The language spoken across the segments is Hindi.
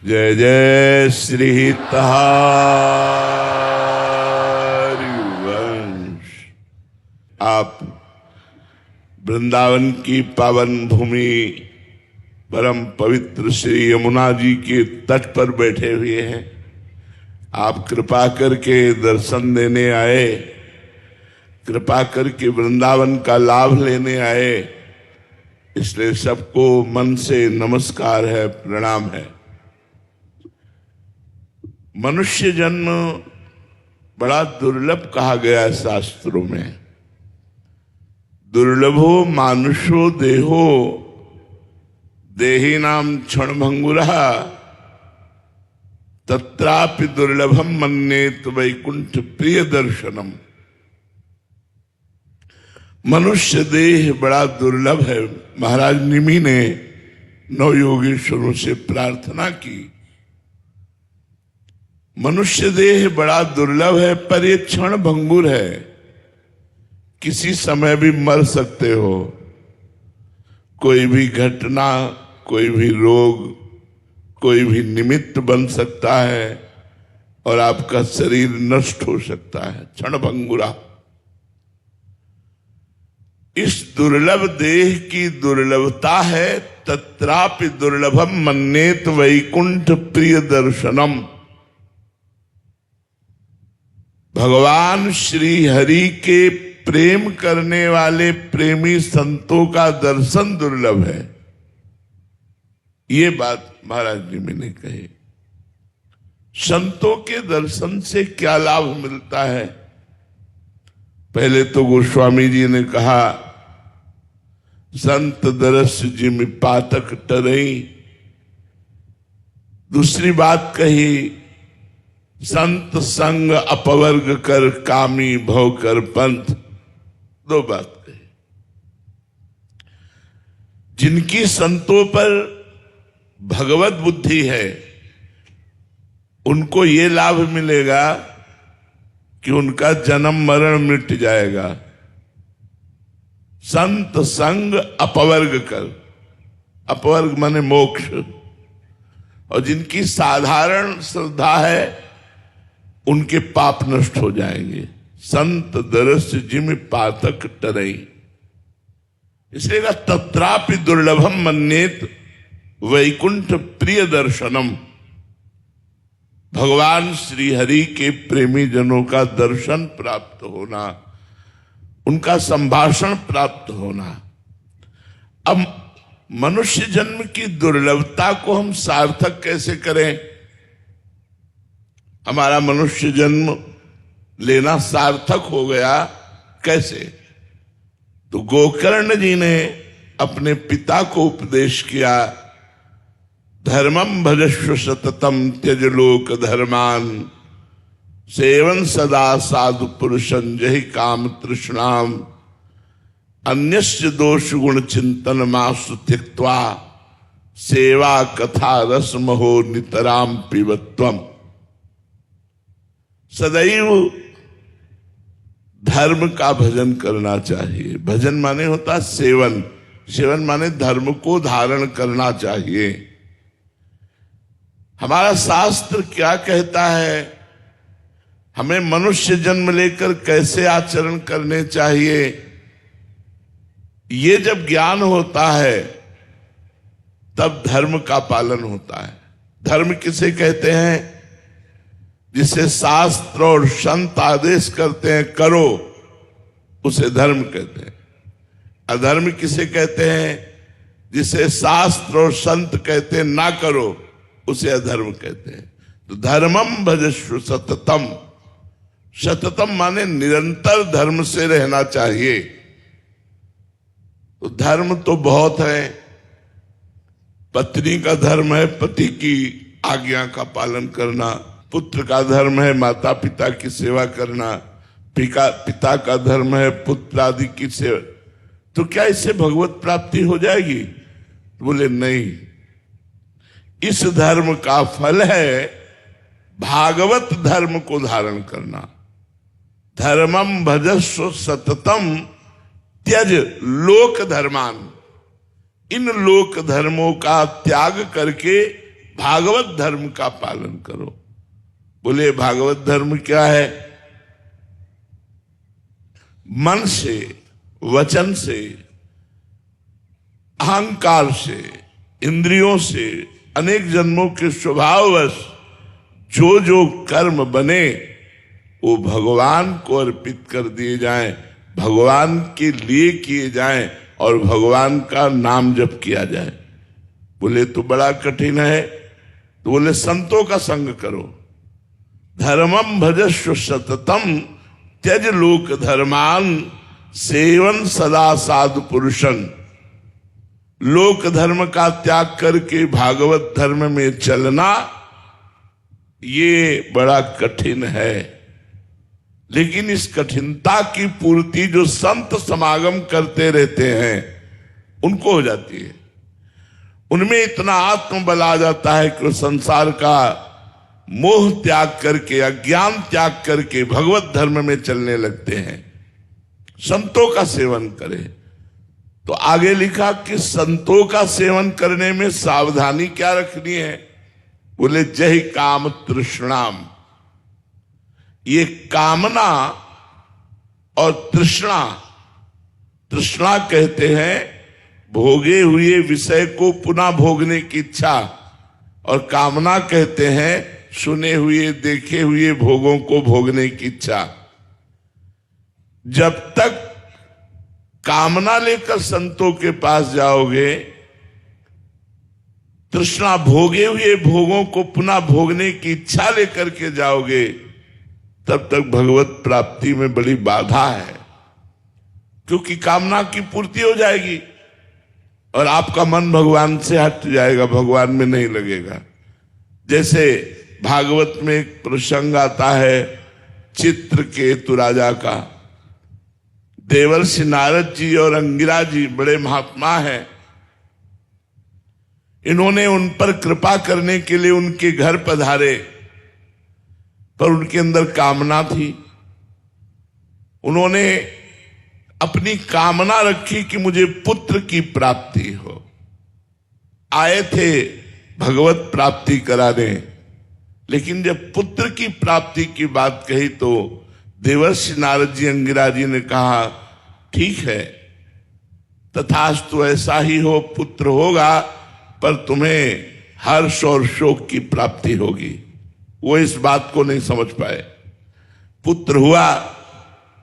जय जय श्री हरिवंश। आप वृंदावन की पावन भूमि परम पवित्र श्री यमुना जी के तट पर बैठे हुए हैं। आप कृपा करके दर्शन देने आए, कृपा करके वृंदावन का लाभ लेने आए, इसलिए सबको मन से नमस्कार है, प्रणाम है। मनुष्य जन्म बड़ा दुर्लभ कहा गया है शास्त्रों में। दुर्लभो मानुषो देहो देही नाम क्षण भंगुरा तत्रापि दुर्लभम मन्येत वैकुंठ प्रिय दर्शनम। मनुष्य देह बड़ा दुर्लभ है। महाराज निमि ने नौ योगेश्वरों से प्रार्थना की, मनुष्य देह बड़ा दुर्लभ है, पर ये क्षण भंगुर है, किसी समय भी मर सकते हो। कोई भी घटना, कोई भी रोग, कोई भी निमित्त बन सकता है और आपका शरीर नष्ट हो सकता है। क्षण भंगुरा। इस दुर्लभ देह की दुर्लभता है। तत्रापि दुर्लभम मन्येत वैकुंठ प्रिय दर्शनम। भगवान श्री हरि के प्रेम करने वाले प्रेमी संतों का दर्शन दुर्लभ है। ये बात महाराज जी मैंने कही। संतों के दर्शन से क्या लाभ मिलता है? पहले तो गोस्वामी जी ने कहा, संत दरस जिम पातक टरई। दूसरी बात कही, संत संग अपवर्ग कर कामी भव कर पंथ। दो बात कही। जिनकी संतों पर भगवत बुद्धि है उनको ये लाभ मिलेगा कि उनका जन्म मरण मिट जाएगा। संत संग अपवर्ग कर, अपवर्ग माने मोक्ष। और जिनकी साधारण श्रद्धा है उनके पाप नष्ट हो जाएंगे। संत दरस जिम पातक टरई। इसलिए कहा तत्रापि दुर्लभम मन्येत वैकुंठ प्रिय दर्शनम। भगवान श्री हरि के प्रेमी जनों का दर्शन प्राप्त होना, उनका संभाषण प्राप्त होना। अब मनुष्य जन्म की दुर्लभता को हम सार्थक कैसे करें? हमारा मनुष्य जन्म लेना सार्थक हो गया कैसे? तो गोकर्ण जी ने अपने पिता को उपदेश किया, धर्मम भजस्व सततम त्यज लोक धर्मान सेवन सदा साधु पुरुषं जहि काम तृष्णाम अन्यस्य दोष गुण चिंतन मासु त्यक्त्वा सेवा कथा रस महो नितराम पिबत्वम। सदैव धर्म का भजन करना चाहिए। भजन माने होता सेवन, सेवन माने धर्म को धारण करना चाहिए। हमारा शास्त्र क्या कहता है, हमें मनुष्य जन्म लेकर कैसे आचरण करने चाहिए, ये जब ज्ञान होता है तब धर्म का पालन होता है। धर्म किसे कहते हैं? जिसे शास्त्र और संत आदेश करते हैं करो, उसे धर्म कहते हैं। अधर्म किसे कहते हैं? जिसे शास्त्र और संत कहते हैं ना करो, उसे अधर्म कहते हैं। तो धर्मम भजस्व सततम। सततम माने निरंतर धर्म से रहना चाहिए। तो धर्म तो बहुत है। पत्नी का धर्म है पति की आज्ञा का पालन करना, पुत्र का धर्म है माता पिता की सेवा करना, पिता का धर्म है पुत्र आदि की सेवा। तो क्या इससे भगवत प्राप्ति हो जाएगी? बोले नहीं, इस धर्म का फल है भागवत धर्म को धारण करना। धर्मम भजस्व सततम त्यज लोक धर्मान। इन लोक धर्मों का त्याग करके भागवत धर्म का पालन करो। बोले भागवत धर्म क्या है? मन से, वचन से, अहंकार से, इंद्रियों से, अनेक जन्मों के स्वभाववश जो जो कर्म बने वो भगवान को अर्पित कर दिए जाएं, भगवान के लिए किए जाएं और भगवान का नाम जप किया जाए। बोले तो बड़ा कठिन है। तो बोले संतों का संग करो। धर्मम भजस्व सततम त्यज लोक धर्मान सेवन सदा साधु पुरुषन। लोक धर्म का त्याग करके भागवत धर्म में चलना ये बड़ा कठिन है, लेकिन इस कठिनता की पूर्ति जो संत समागम करते रहते हैं उनको हो जाती है। उनमें इतना आत्मबल आ जाता है कि वो संसार का मोह त्याग करके, अज्ञान त्याग करके भगवत धर्म में चलने लगते हैं। संतों का सेवन करें। तो आगे लिखा कि संतों का सेवन करने में सावधानी क्या रखनी है? बोले जय काम तृष्णाम। ये कामना और तृष्णा, तृष्णा कहते हैं भोगे हुए विषय को पुनः भोगने की इच्छा, और कामना कहते हैं सुने हुए देखे हुए भोगों को भोगने की इच्छा। जब तक कामना लेकर संतों के पास जाओगे, तृष्णा भोगे हुए भोगों को पुनः भोगने की इच्छा लेकर के जाओगे, तब तक भगवत प्राप्ति में बड़ी बाधा है। क्योंकि कामना की पूर्ति हो जाएगी और आपका मन भगवान से हट जाएगा, भगवान में नहीं लगेगा। जैसे भागवत में एक प्रसंग आता है चित्रकेतु राजा का। देवर्षि नारद जी और अंगिरा जी बड़े महात्मा हैं। इन्होंने उन पर कृपा करने के लिए उनके घर पधारे, पर उनके अंदर कामना थी। उन्होंने अपनी कामना रखी कि मुझे पुत्र की प्राप्ति हो। आए थे भगवत प्राप्ति कराने, लेकिन जब पुत्र की प्राप्ति की बात कही तो देवर्षि नारद जी अंगिरा जी ने कहा ठीक है, तथास्तु ऐसा ही हो, पुत्र होगा, पर तुम्हें हर्ष और शोक की प्राप्ति होगी। वो इस बात को नहीं समझ पाए। पुत्र हुआ,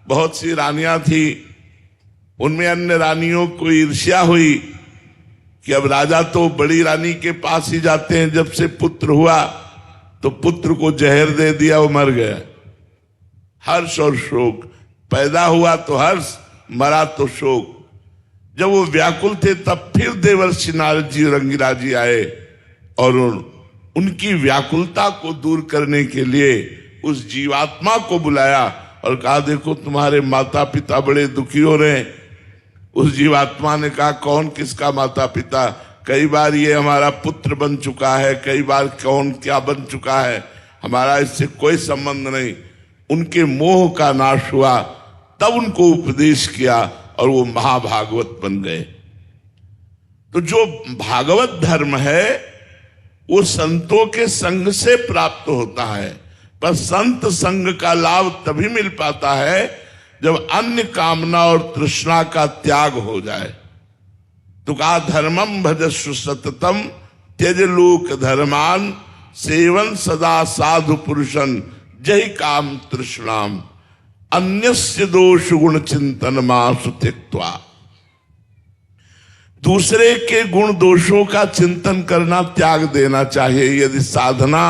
बहुत सी रानियां थी, उनमें अन्य रानियों को ईर्ष्या हुई कि अब राजा तो बड़ी रानी के पास ही जाते हैं। जब से पुत्र हुआ तो पुत्र को जहर दे दिया, वो मर गया। हर्ष और शोक, पैदा हुआ तो हर्ष, मरा तो शोक। जब वो व्याकुल थे तब फिर देवर्षि नारद जी और अंगिरा जी आए और उनकी व्याकुलता को दूर करने के लिए उस जीवात्मा को बुलाया और कहा देखो तुम्हारे माता पिता बड़े दुखी हो रहे हैं। उस जीवात्मा ने कहा कौन किसका माता पिता? कई बार ये हमारा पुत्र बन चुका है, कई बार कौन क्या बन चुका है, हमारा इससे कोई संबंध नहीं। उनके मोह का नाश हुआ, तब उनको उपदेश किया और वो महाभागवत बन गए। तो जो भागवत धर्म है वो संतों के संग से प्राप्त होता है, पर संत संग का लाभ तभी मिल पाता है जब अन्य कामना और तृष्णा का त्याग हो जाए। तो कहा धर्मम भजस्व सततम त्यज लोक धर्मान सेवन सदा साधु पुरुषन जय काम तृष्णाम अन्यस्य दोष गुण चिंतन मासु त्यक्त्वा। दूसरे के गुण दोषों का चिंतन करना त्याग देना चाहिए। यदि साधना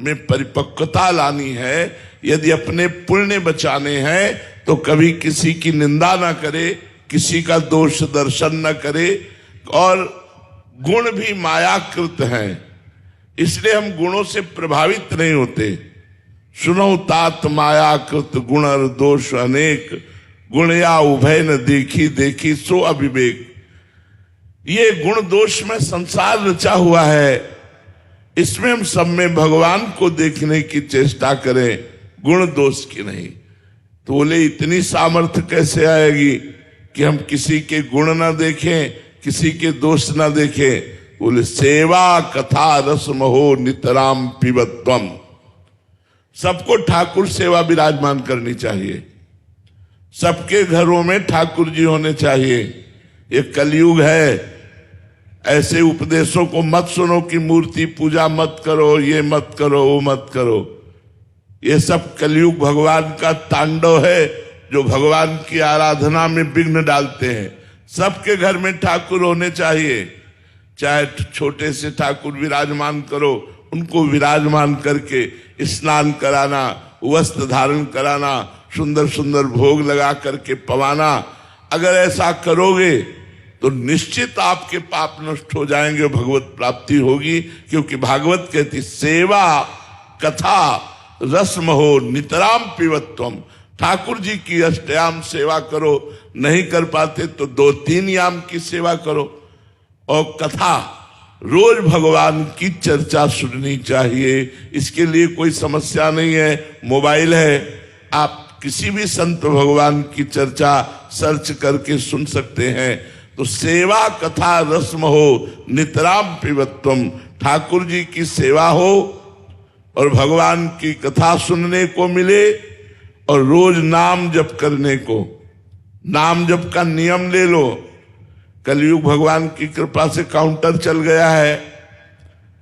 में परिपक्वता लानी है, यदि अपने पुण्य बचाने हैं, तो कभी किसी की निंदा ना करे, किसी का दोष दर्शन न करे। और गुण भी मायाकृत हैं, इसलिए हम गुणों से प्रभावित नहीं होते। सुनो तात मायाकृत गुण दोष अनेक, गुण या उभय न देखी देखी सो अविवेक। ये गुण दोष में संसार रचा हुआ है, इसमें हम सब में भगवान को देखने की चेष्टा करें, गुण दोष की नहीं। तो बोले इतनी सामर्थ्य कैसे आएगी कि हम किसी के गुण ना देखें, किसी के दोष ना देखें? बोले सेवा कथा रसम हो नितराम पिबत्वम। सबको ठाकुर सेवा विराजमान करनी चाहिए, सबके घरों में ठाकुर जी होने चाहिए। ये कलयुग है, ऐसे उपदेशों को मत सुनो कि मूर्ति पूजा मत करो, ये मत करो, वो मत करो। ये सब कलयुग भगवान का तांडव है जो भगवान की आराधना में विघ्न डालते हैं। सबके घर में ठाकुर होने चाहिए, चाहे छोटे से ठाकुर विराजमान करो, उनको विराजमान करके स्नान कराना, वस्त्र धारण कराना, सुंदर सुंदर भोग लगा करके पवाना। अगर ऐसा करोगे तो निश्चित आपके पाप नष्ट हो जाएंगे, भगवत प्राप्ति होगी। क्योंकि भागवत कहती सेवा कथा रसम हो नितराम पिबत्वम। ठाकुर जी की अष्टयाम सेवा करो, नहीं कर पाते तो 2-3 याम की सेवा करो। और कथा रोज भगवान की चर्चा सुननी चाहिए। इसके लिए कोई समस्या नहीं है, मोबाइल है, आप किसी भी संत भगवान की चर्चा सर्च करके सुन सकते हैं। तो सेवा कथा रस्म हो नितराम पिबत्वम। ठाकुर जी की सेवा हो और भगवान की कथा सुनने को मिले और रोज नाम जप करने को। नाम जप का नियम ले लो। कलयुग भगवान की कृपा से काउंटर चल गया है।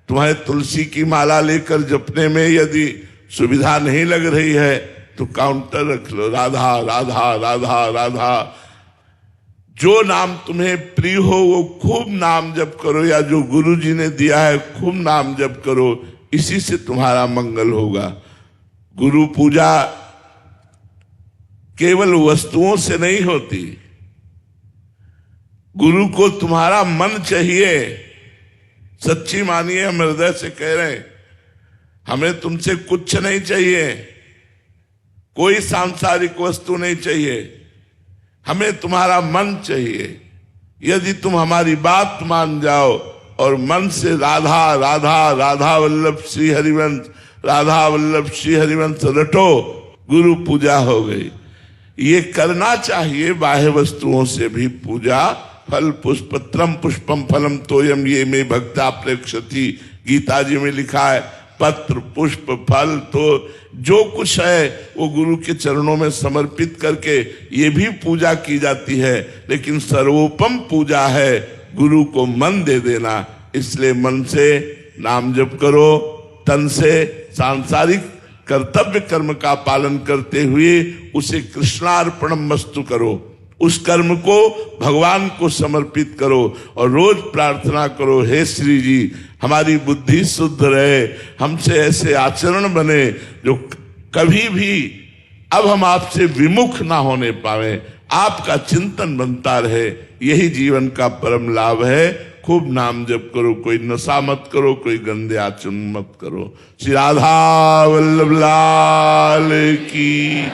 तुम्हारे तुलसी की माला लेकर जपने में यदि सुविधा नहीं लग रही है तो काउंटर रख लो, राधा राधा राधा राधा। जो नाम तुम्हें प्रिय हो वो खूब नाम जप करो, या जो गुरु जी ने दिया है खूब नाम जप करो, इसी से तुम्हारा मंगल होगा। गुरु पूजा केवल वस्तुओं से नहीं होती, गुरु को तुम्हारा मन चाहिए। सच्ची मानिए, हम हृदय से कह रहे हैं, हमें तुमसे कुछ नहीं चाहिए, कोई सांसारिक वस्तु नहीं चाहिए, हमें तुम्हारा मन चाहिए। यदि तुम हमारी बात मान जाओ और मन से राधा राधा राधा वल्लभ श्री हरिवंश, राधा वल्लभ श्री हरिवंश रटो, गुरु पूजा हो गई। ये करना चाहिए। बाह्य वस्तुओं से भी पूजा। फल पुष्पत्रम पुष्पम फलम तोयम ये में भक्ता प्रेक्षति, गीता जी में लिखा है। पत्र पुष्प फल तो जो कुछ है वो गुरु के चरणों में समर्पित करके ये भी पूजा की जाती है। लेकिन सर्वोपम पूजा है गुरु को मन दे देना। इसलिए मन से नाम जप करो, तन से सांसारिक कर्तव्य कर्म का पालन करते हुए उसे कृष्णार्पणम वस्तु करो। उस कर्म को भगवान को समर्पित करो और रोज प्रार्थना करो, हे श्री जी हमारी बुद्धि शुद्ध रहे, हमसे ऐसे आचरण बने जो कभी भी अब हम आपसे विमुख ना होने पावे, आपका चिंतन बनता रहे। यही जीवन का परम लाभ है। खूब नाम जप करो, कोई नशा मत करो, कोई गंदे आचरण मत करो। श्री राधा वल्लभ लाल की।